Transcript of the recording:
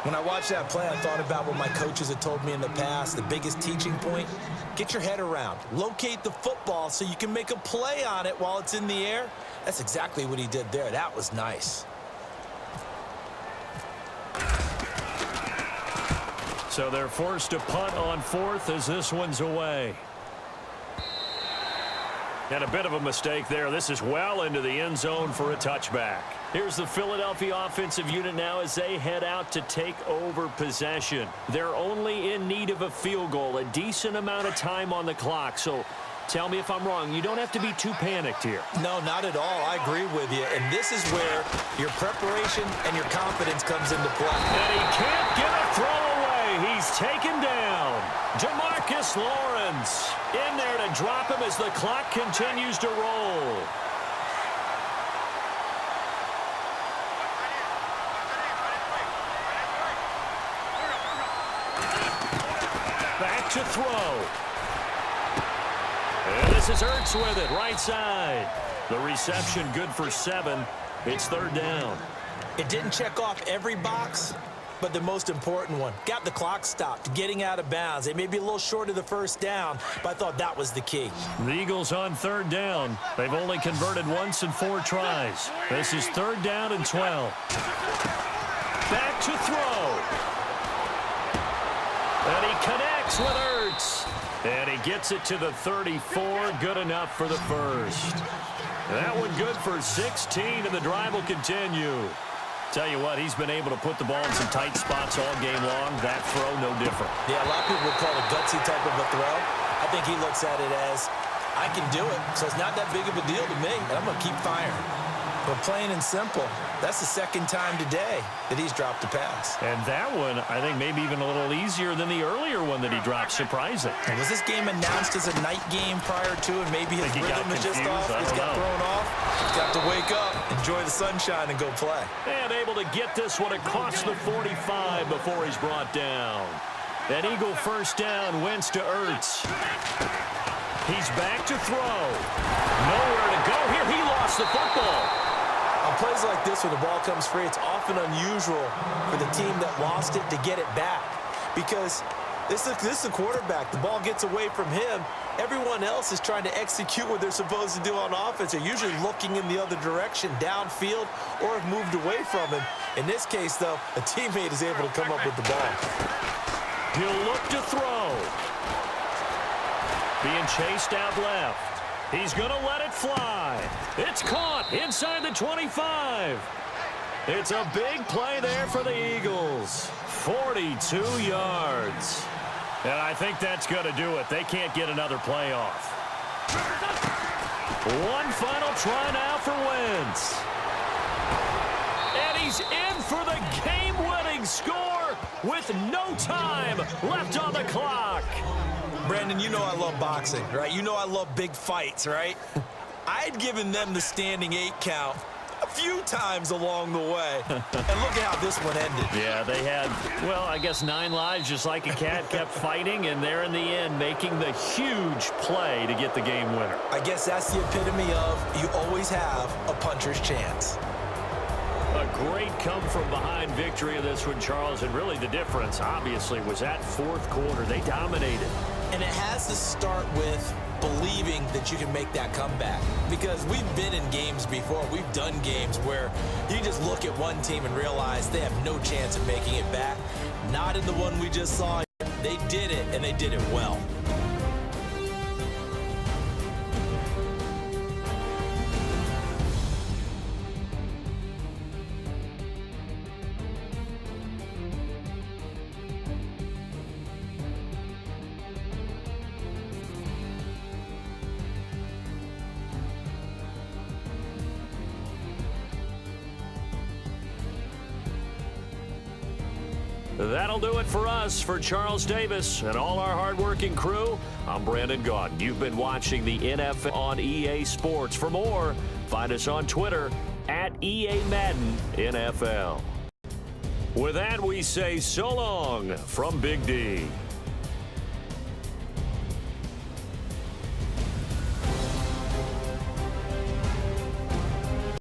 When I watched that play, I thought about what my coaches had told me in the past. The biggest teaching point, get your head around. Locate the football so you can make a play on it while it's in the air. That's exactly what he did there. That was nice. So they're forced to punt on fourth as this one's away. And a bit of a mistake there. This is well into the end zone for a touchback. Here's the Philadelphia offensive unit now as they head out to take over possession. They're only in need of a field goal, a decent amount of time on the clock. So tell me if I'm wrong. You don't have to be too panicked here. No, not at all. I agree with you. And this is where your preparation and your confidence comes into play. And he can't get a throw away. He's taken down. Demarcus Lawrence in there to drop him as the clock continues to roll. Back to throw. And this is Ertz with it, right side. The reception good for 7. It's third down. It didn't check off every box, but the most important one. Got the clock stopped, getting out of bounds. They may be a little short of the first down, but I thought that was the key. The Eagles on third down. They've only converted once in 4 tries. This is third down and 12. Back to throw. And he connects with Ertz. And he gets it to the 34. Good enough for the first. That one good for 16, and the drive will continue. Tell you what, he's been able to put the ball in some tight spots all game long. That throw, no different. Yeah, a lot of people would call it a gutsy type of a throw. I think he looks at it as, I can do it, so it's not that big of a deal to me, and I'm going to keep firing. But plain and simple, that's the second time today that he's dropped a pass. And that one, I think, maybe even a little easier than the earlier one that he dropped. Surprising. And was this game announced as a night game prior to, and maybe his rhythm is just off? He's got thrown off. He's got to wake up, enjoy the sunshine, and go play. And able to get this one across the 45 before he's brought down. An Eagle first down, Wentz to Ertz. He's back to throw. Nowhere to go here. He lost the football. On plays like this where the ball comes free, it's often unusual for the team that lost it to get it back. Because this is the quarterback. The ball gets away from him. Everyone else is trying to execute what they're supposed to do on offense. They're usually looking in the other direction, downfield, or have moved away from him. In this case, though, a teammate is able to come up with the ball. He'll look to throw. Being chased out left. He's going to let it fly. It's caught inside the 25. It's a big play there for the Eagles. 42 yards. And I think that's going to do it. They can't get another play off. One final try now for Wentz. And he's in for the game-winning score with no time left on the clock. Brandon, you know I love boxing, right? You know I love big fights, right? I had given them the standing 8 count a few times along the way. And look at how this one ended. Yeah, they had, well, I guess 9 lives, just like a cat, kept fighting, and they're in the end making the huge play to get the game winner. I guess that's the epitome of you always have a puncher's chance. A great come-from-behind victory of this one, Charles, and really the difference, obviously, was that fourth quarter. They dominated. And it has to start with believing that you can make that comeback. Because we've been in games before. We've done games where you just look at one team and realize they have no chance of making it back. Not in the one we just saw. They did it, and they did it well. That'll do it for us. For Charles Davis and all our hardworking crew, I'm Brandon Gaudin. You've been watching the NFL on EA Sports. For more, find us on Twitter at EA Madden NFL. With that, we say so long from Big D.